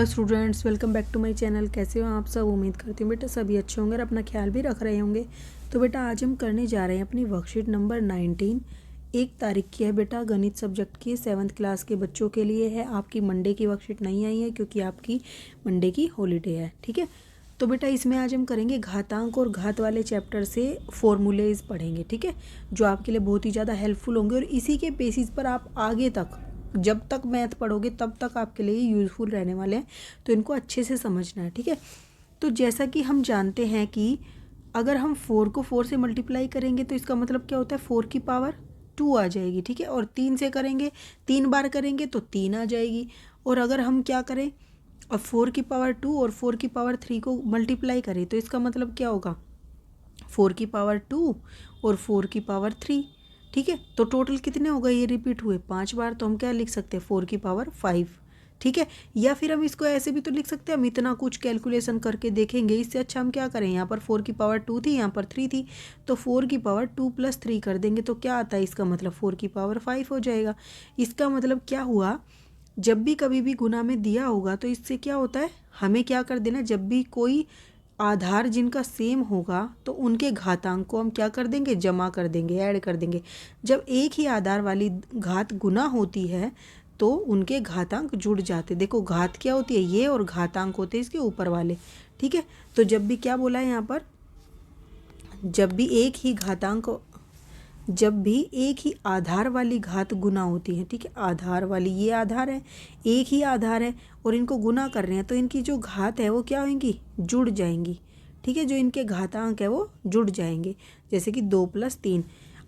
Hello students, welcome back to my channel. कैसे हो आप सब? उम्मीद करती हूँ बेटा सभी अच्छे होंगे और अपना ख्याल भी रख रहे होंगे। तो बेटा आज हम करने जा रहे हैं अपनी वर्कशीट नंबर 19। 1 तारीख की है बेटा, गणित सब्जेक्ट की 7th क्लास के बच्चों के लिए है। आपकी मंडे की वर्कशीट नहीं आई है क्योंकि आपकी मंडे की हॉलीडे है, ठीक है। तो बेटा इसमें आज हम करेंगे घातांक और घात वाले चैप्टर से फॉर्मूलेज पढ़ेंगे, ठीक है, जो आपके लिए बहुत ही ज़्यादा हेल्पफुल होंगे और इसी के बेसिस पर आप आगे तक जब तक मैथ पढ़ोगे तब तक आपके लिए यूज़फुल रहने वाले हैं। तो इनको अच्छे से समझना है, ठीक है। तो जैसा कि हम जानते हैं कि अगर हम 4 को 4 से मल्टीप्लाई करेंगे तो इसका मतलब क्या होता है, 4 की पावर 2 आ जाएगी, ठीक है। और 3 से करेंगे, 3 बार करेंगे तो 3 आ जाएगी। और अगर हम क्या करें, अब 4 की पावर 2 और 4 की पावर 3 को मल्टीप्लाई करें तो इसका मतलब क्या होगा, 4 की पावर 2 और 4 की पावर 3, ठीक है। तो टोटल कितने हो गए, ये रिपीट हुए 5 बार। तो हम क्या लिख सकते हैं, 4 की पावर 5, ठीक है। या फिर हम इसको ऐसे भी तो लिख सकते हैं, हम इतना कुछ कैलकुलेशन करके देखेंगे, इससे अच्छा हम क्या करें, यहाँ पर 4 की पावर 2 थी, यहाँ पर 3 थी, तो 4 की पावर 2 + 3 कर देंगे तो क्या आता है, इसका मतलब 4 की पावर 5 हो जाएगा। इसका मतलब क्या हुआ, जब भी कभी भी गुना में दिया होगा तो इससे क्या होता है, हमें क्या कर देना, जब भी कोई आधार जिनका सेम होगा तो उनके घातांक को हम क्या कर देंगे, जमा कर देंगे, ऐड कर देंगे। जब एक ही आधार वाली घात गुना होती है तो उनके घातांक जुड़ जाते। देखो घात क्या होती है, ये, और घातांक होते हैं इसके ऊपर वाले, ठीक है। तो जब भी क्या बोला है यहाँ पर, जब भी एक ही घातांक, जब भी एक ही आधार वाली घात गुना होती है, ठीक है, आधार वाली, ये आधार है, एक ही आधार है और इनको गुना कर रहे हैं तो इनकी जो घात है वो क्या होंगी, जुड़ जाएंगी, ठीक है। जो इनके घातांक है वो जुड़ जाएंगे, जैसे कि 2 + 3।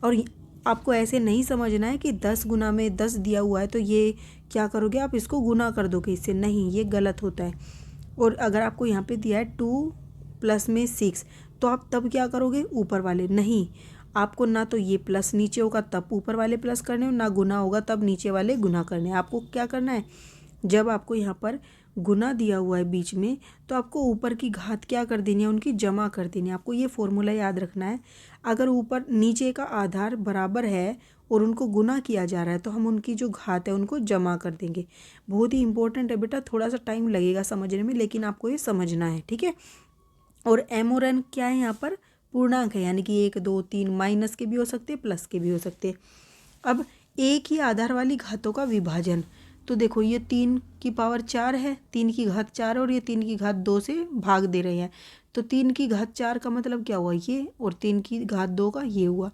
और आपको ऐसे नहीं समझना है कि 10 गुना में 10 दिया हुआ है तो ये क्या करोगे, आप इसको गुना कर दोगे इससे, नहीं, ये गलत होता है। और अगर आपको यहाँ पे दिया है 2 + में 6 तो आप तब क्या करोगे, ऊपर वाले, नहीं, आपको ना तो ये प्लस नीचे होगा तब ऊपर वाले प्लस करने, ना गुना होगा तब नीचे वाले गुना करने। आपको क्या करना है, जब आपको यहाँ पर गुना दिया हुआ है बीच में तो आपको ऊपर की घात क्या कर देनी है, उनकी जमा कर देनी है। आपको ये फॉर्मूला याद रखना है, अगर ऊपर नीचे का आधार बराबर है और उनको गुना किया जा रहा है तो हम उनकी जो घात है उनको जमा कर देंगे। बहुत ही इंपॉर्टेंट है बेटा, थोड़ा सा टाइम लगेगा समझने में लेकिन आपको ये समझना है, ठीक है। और एम और एन क्या है, यहाँ पर पूर्णांक है, यानी कि 1 2 3 माइनस के भी हो सकते हैं, प्लस के भी हो सकते हैं। अब एक ही आधार वाली घातों का विभाजन, तो देखो ये 3 की पावर 4 है, 3 की घात 4 और ये 3 की घात 2 से भाग दे रहे हैं, तो 3 की घात 4 का मतलब क्या हुआ, ये, और 3 की घात 2 का ये हुआ।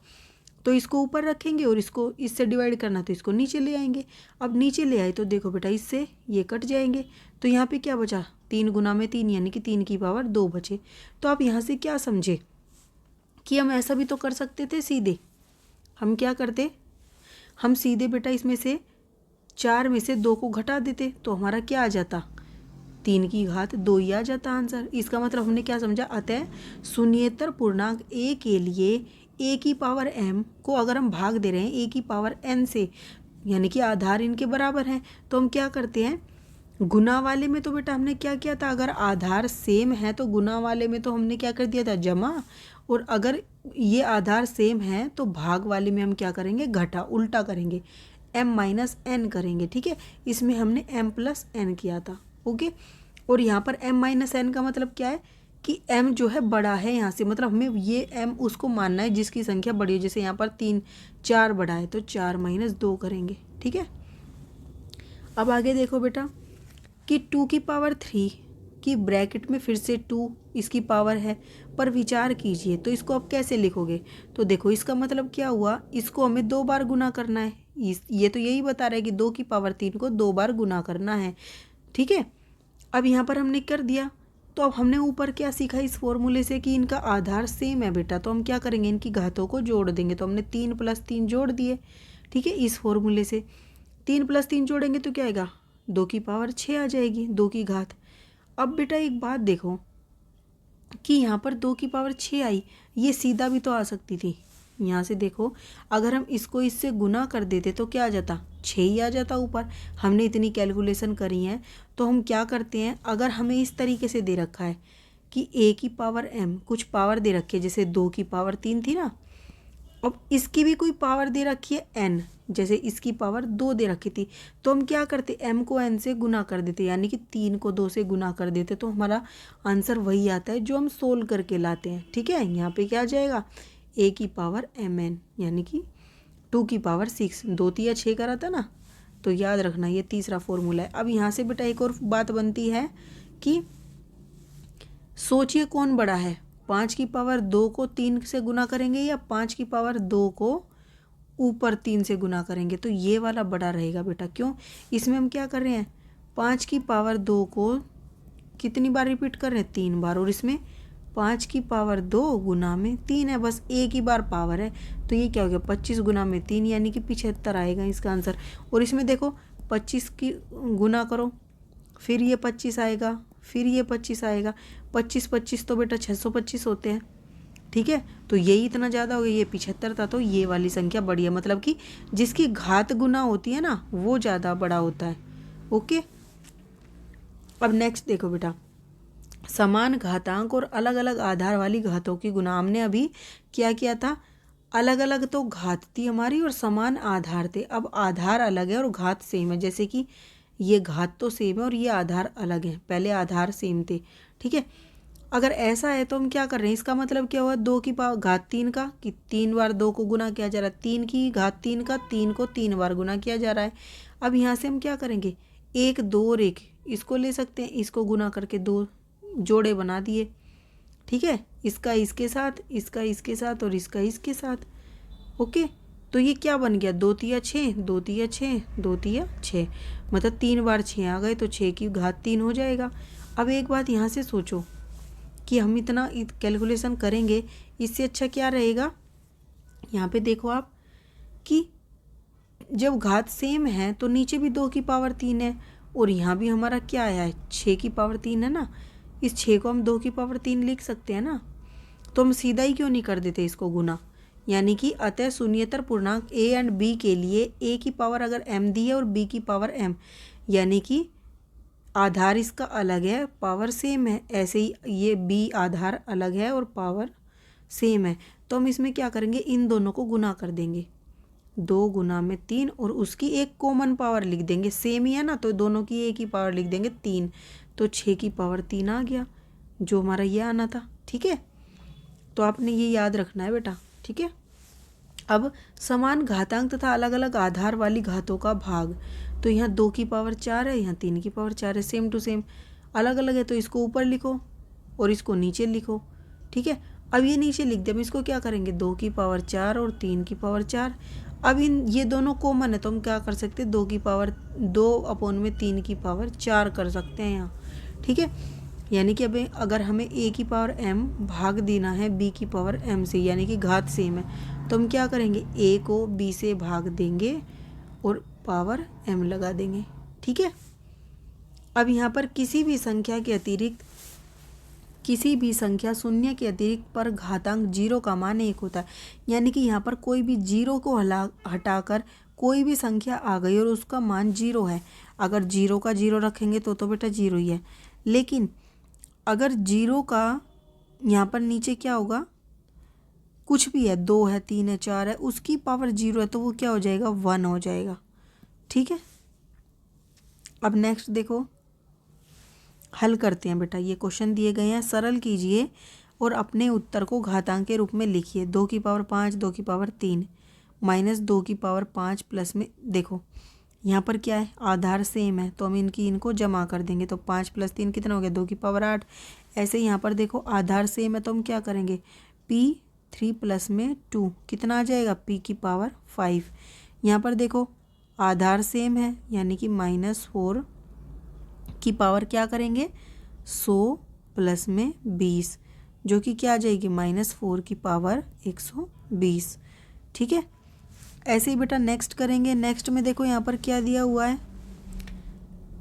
तो इसको ऊपर रखेंगे और इसको इससे डिवाइड करना तो इसको नीचे ले आएंगे। अब नीचे ले आए तो देखो बेटा इससे ये कट जाएंगे, तो यहाँ पे क्या बचा, 3 गुना में 3 यानी कि 3 की पावर 2 बचे। तो आप यहाँ से क्या समझे कि हम ऐसा भी तो कर सकते थे सीधे, हम क्या करते, हम सीधे बेटा इसमें से 4 में से 2 को घटा देते तो हमारा क्या आ जाता, 3 की घात 2 ही आ जाता आंसर। इसका मतलब हमने क्या समझा, अतः शून्येतर पूर्णांक ए के लिए ए की पावर m को अगर हम भाग दे रहे हैं ए की पावर n से, यानी कि आधार इनके बराबर हैं, तो हम क्या करते हैं, गुना वाले में तो बेटा हमने क्या किया था, अगर आधार सेम है तो गुना वाले में तो हमने क्या कर दिया था, जमा, और अगर ये आधार सेम है तो भाग वाले में हम क्या करेंगे, घटा, उल्टा करेंगे, m - n करेंगे, ठीक है। इसमें हमने m + n किया था, ओके। और यहाँ पर m - n का मतलब क्या है कि m जो है बड़ा है यहाँ से, मतलब हमें ये m उसको मानना है जिसकी संख्या बड़ी है। जैसे यहाँ पर 3 4 बड़ा है तो 4 - 2 करेंगे, ठीक है। अब आगे देखो बेटा कि 2 की पावर 3 की ब्रैकेट में फिर से 2 इसकी पावर है, पर विचार कीजिए तो इसको आप कैसे लिखोगे। तो देखो इसका मतलब क्या हुआ, इसको हमें 2 बार गुना करना है, ये तो यही बता रहा है कि 2 की पावर 3 को 2 बार गुना करना है, ठीक है। अब यहाँ पर हमने कर दिया, तो अब हमने ऊपर क्या सीखा इस फॉर्मूले से कि इनका आधार सेम है बेटा, तो हम क्या करेंगे, इनकी घातों को जोड़ देंगे। तो हमने 3 + 3 जोड़ दिए, ठीक है। इस फॉर्मूले से 3 + 3 जोड़ेंगे तो क्या आएगा, 2 की पावर 6 आ जाएगी, 2 की घात। अब बेटा एक बात देखो कि यहाँ पर 2 की पावर 6 आई, ये सीधा भी तो आ सकती थी। यहाँ से देखो अगर हम इसको इससे गुना कर देते तो क्या आ जाता, 6 ही आ जाता ऊपर। हमने इतनी कैलकुलेशन करी है तो हम क्या करते हैं, अगर हमें इस तरीके से दे रखा है कि a की पावर m कुछ पावर दे रखी है, जैसे 2 की पावर 3 थी ना, अब इसकी भी कोई पावर दे रखी है n, जैसे इसकी पावर 2 दे रखी थी, तो हम क्या करते, m को n से गुना कर देते, यानी कि 3 को 2 से गुना कर देते, तो हमारा आंसर वही आता है जो हम सोल्व करके लाते हैं। ठीक है, यहाँ पे क्या आ जाएगा, a की पावर mn, यानी कि 2 की पावर 6, 2 तिया 6 करा था ना, तो याद रखना ये तीसरा फॉर्मूला है। अब यहाँ से बेटा एक और बात बनती है कि सोचिए कौन बड़ा है, 5 की पावर 2 को 3 से गुना करेंगे या 5 की पावर 2 को ऊपर 3 से गुना करेंगे, तो ये वाला बड़ा रहेगा बेटा। क्यों, इसमें हम क्या कर रहे हैं, 5 की पावर 2 को कितनी बार रिपीट कर रहे हैं, 3 बार, और इसमें 5 की पावर 2 गुना में 3 है, बस एक ही बार पावर है, तो ये क्या हो गया 25 गुना में 3, यानी कि 75 आएगा इसका आंसर। और इसमें देखो 25 की गुना करो, फिर ये 25 आएगा, फिर ये 25 आएगा, 25 25 तो बेटा 625 होते हैं। ठीक है, तो यही इतना ज़्यादा हो गया, ये 75 था, तो ये वाली संख्या बड़ी है, मतलब कि जिसकी घात गुना होती है ना वो ज़्यादा बड़ा होता है। ओके, अब नेक्स्ट देखो बेटा, समान घातांक और अलग अलग आधार वाली घातों की गुना। हमने अभी क्या किया था, अलग अलग तो घात थी हमारी और समान आधार थे, अब आधार अलग है और घात सेम है, जैसे कि ये घात तो सेम है और ये आधार अलग है, पहले आधार सेम थे। ठीक है, अगर ऐसा है तो हम क्या कर रहे हैं, इसका मतलब क्या हुआ, 2 की पावर घात 3 का, कि 3 बार 2 को गुना किया जा रहा है, 3 की घात 3 का, 3 को 3 बार गुना किया जा रहा है। अब यहाँ से हम क्या करेंगे, 1 2 और 1 इसको ले सकते हैं, इसको गुना करके 2 जोड़े बना दिए। ठीक है, इसका इसके साथ, इसका इसके साथ और इसका इसके साथ। ओके, तो ये क्या बन गया, 2 तिया 6, 2 तिया 6, 2 तिया 6, मतलब 3 बार 6 आ गए, तो 6 की घात 3 हो जाएगा। अब एक बात यहाँ से सोचो कि हम इतना कैलकुलेशन करेंगे, इससे अच्छा क्या रहेगा, यहाँ पे देखो आप कि जब घात सेम है तो नीचे भी 2 की पावर 3 है और यहाँ भी हमारा क्या आया है, 6 की पावर 3 है ना, इस 6 को हम 2 की पावर 3 लिख सकते हैं ना, तो हम सीधा ही क्यों नहीं कर देते इसको गुना। यानी कि अतः शून्येतर पूर्णांक a एंड b के लिए a की पावर अगर m दी है और b की पावर m, यानी कि आधार इसका अलग है, पावर सेम है, ऐसे ही ये b आधार अलग है और पावर सेम है, तो हम इसमें क्या करेंगे, इन दोनों को गुना कर देंगे, 2 गुना में 3 और उसकी एक कॉमन पावर लिख देंगे, सेम ही है ना, तो दोनों की एक ही पावर लिख देंगे 3, तो 6 की पावर 3 आ गया, जो हमारा ये आना था। ठीक है, तो आपने ये याद रखना है बेटा। ठीक है, अब समान घातांक तथा अलग अलग आधार वाली घातों का भाग, तो यहाँ 2 की पावर 4 है, यहाँ 3 की पावर 4 है, सेम टू सेम, अलग अलग है तो इसको ऊपर लिखो और इसको नीचे लिखो। ठीक है, अब ये नीचे लिख दिया, हम इसको क्या करेंगे, 2 की पावर 4 और 3 की पावर 4, अब इन ये दोनों कॉमन है तो हम क्या कर सकते हैं, 2 की पावर 2 अपॉन में 3 की पावर 4 कर सकते हैं यहाँ। ठीक है, यानी कि अब अगर हमें a की पावर m भाग देना है b की पावर m से, यानी कि घात सेम है, तो हम क्या करेंगे, a को b से भाग देंगे और पावर m लगा देंगे। ठीक है, अब यहाँ पर किसी भी संख्या के अतिरिक्त, किसी भी संख्या शून्य के अतिरिक्त पर घातांक 0 का मान 1 होता है, यानी कि यहाँ पर कोई भी 0 को हटाकर कोई भी संख्या आ गई और उसका मान 0 है, अगर 0 का 0 रखेंगे तो बेटा 0 ही है, लेकिन अगर 0 का यहाँ पर नीचे क्या होगा, कुछ भी है, 2 है, 3 है, 4 है, उसकी पावर 0 है, तो वो क्या हो जाएगा, 1 हो जाएगा। ठीक है, अब नेक्स्ट देखो, हल करते हैं बेटा, ये क्वेश्चन दिए गए हैं, सरल कीजिए और अपने उत्तर को घातांक के रूप में लिखिए। 2 की पावर 5, 2 की पावर 3 माइनस 2 की पावर 5 प्लस में, देखो यहाँ पर क्या है, आधार सेम है तो हम इनको जमा कर देंगे, तो 5 प्लस 3 कितना हो गया, 2 की पावर 8। ऐसे यहाँ पर देखो आधार सेम है तो हम क्या करेंगे, p3 प्लस में 2 कितना आ जाएगा, p की पावर 5। यहाँ पर देखो आधार सेम है यानी कि -4 की पावर क्या करेंगे, 100 प्लस में 20, जो कि क्या आ जाएगी, -4 की पावर 120। ठीक है, ऐसे ही बेटा नेक्स्ट करेंगे। नेक्स्ट में देखो यहाँ पर क्या दिया हुआ है,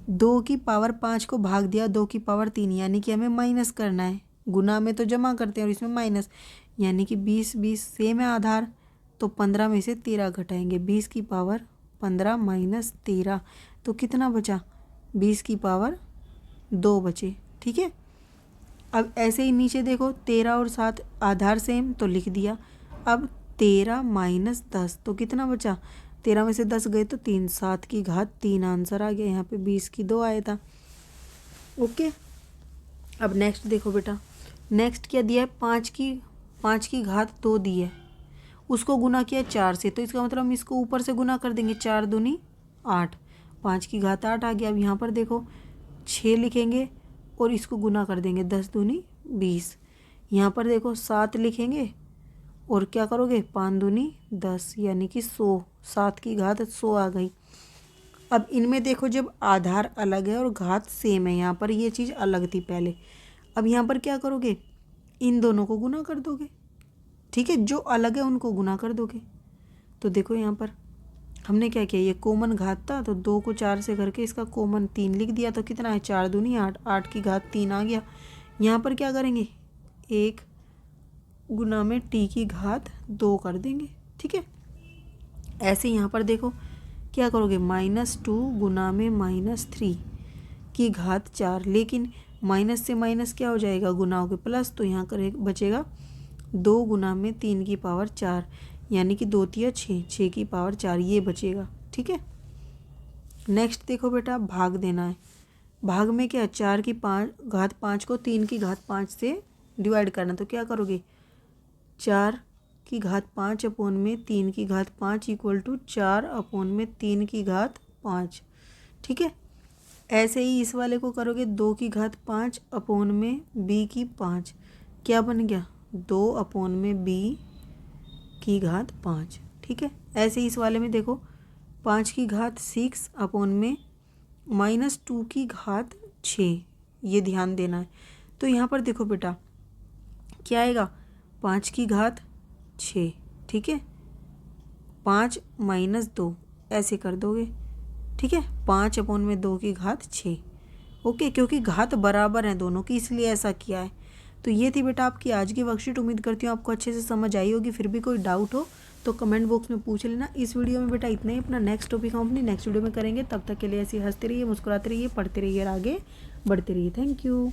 2 की पावर 5 को भाग दिया 2 की पावर 3, यानी कि हमें माइनस करना है, गुना में तो जमा करते हैं और इसमें माइनस, यानी कि 20 20 सेम है आधार, तो 15 में से 13 घटाएंगे, 20 की पावर 15 माइनस 13, तो कितना बचा, 20 की पावर 2 बचे। ठीक है, अब ऐसे ही नीचे देखो 13 और 7 आधार सेम तो लिख दिया, अब 13 माइनस 10, तो कितना बचा, 13 में से 10 गए तो 3, 7 की घात 3 आंसर आ गया। यहाँ पे 20 की 2 आया था। ओके, अब नेक्स्ट देखो बेटा, नेक्स्ट क्या दिया है, 5 की घात 2 दी है, उसको गुना किया 4 से, तो इसका मतलब हम इसको ऊपर से गुना कर देंगे, 4 दूनी 8, 5 की घात 8 आ गया। अब यहाँ पर देखो 6 लिखेंगे और इसको गुना कर देंगे, 10 दूनी 20। यहाँ पर देखो 7 लिखेंगे और क्या करोगे, 5 दूनी 10, यानी कि 100, 7 की घात 100 आ गई। अब इनमें देखो जब आधार अलग है और घात सेम है, यहाँ पर ये चीज़ अलग थी पहले, अब यहाँ पर क्या करोगे, इन दोनों को गुना कर दोगे। ठीक है, जो अलग है उनको गुना कर दोगे। तो देखो यहाँ पर हमने क्या किया, ये कॉमन घात था तो 2 को 4 से करके इसका कॉमन 3 लिख दिया, तो कितना है, 4 दूनी 8, 8 की घात 3 आ गया। यहाँ पर क्या करेंगे, 1 गुना में t की घात 2 कर देंगे। ठीक है, ऐसे यहाँ पर देखो क्या करोगे, -2 गुना में -3 की घात 4, लेकिन माइनस से माइनस क्या हो जाएगा, गुना होगे प्लस, तो यहाँ करे बचेगा 2 गुना में 3 की पावर 4, यानी कि 2 तिया 6, 6 की पावर 4 ये बचेगा। ठीक है, नेक्स्ट देखो बेटा, भाग देना है। भाग में क्या, 4 की घात 5 को 3 की घात 5 से डिवाइड करना, तो क्या करोगे, 4 की घात 5 अपोन में 3 की घात 5 इक्वल टू 4 अपोन में 3 की घात 5। ठीक है, ऐसे ही इस वाले को करोगे, 2 की घात 5 अपोन में b की 5, क्या बन गया, 2 अपोन में b की घात 5। ठीक है, ऐसे ही इस वाले में देखो 5 की घात 6 अपोन में -2 की घात 6, ये ध्यान देना है। तो यहाँ पर देखो बेटा क्या आएगा, 5 की घात 6, ठीक है, 5 माइनस 2 ऐसे कर दोगे। ठीक है, 5 अपोन में 2 की घात 6। ओके, क्योंकि घात बराबर हैं दोनों की इसलिए ऐसा किया है। तो ये थी बेटा आपकी आज की वर्कशीट। उम्मीद करती हूँ आपको अच्छे से समझ आई होगी। फिर भी कोई डाउट हो तो कमेंट बॉक्स में पूछ लेना। इस वीडियो में बेटा इतना ही। अपना नेक्स्ट टॉपिक हम अपनी नेक्स्ट वीडियो में करेंगे। तब तक के लिए ऐसे हंसते रहिए, मुस्कुराते रहिए, पढ़ते रहिए और आगे बढ़ते रहिए। Thank you.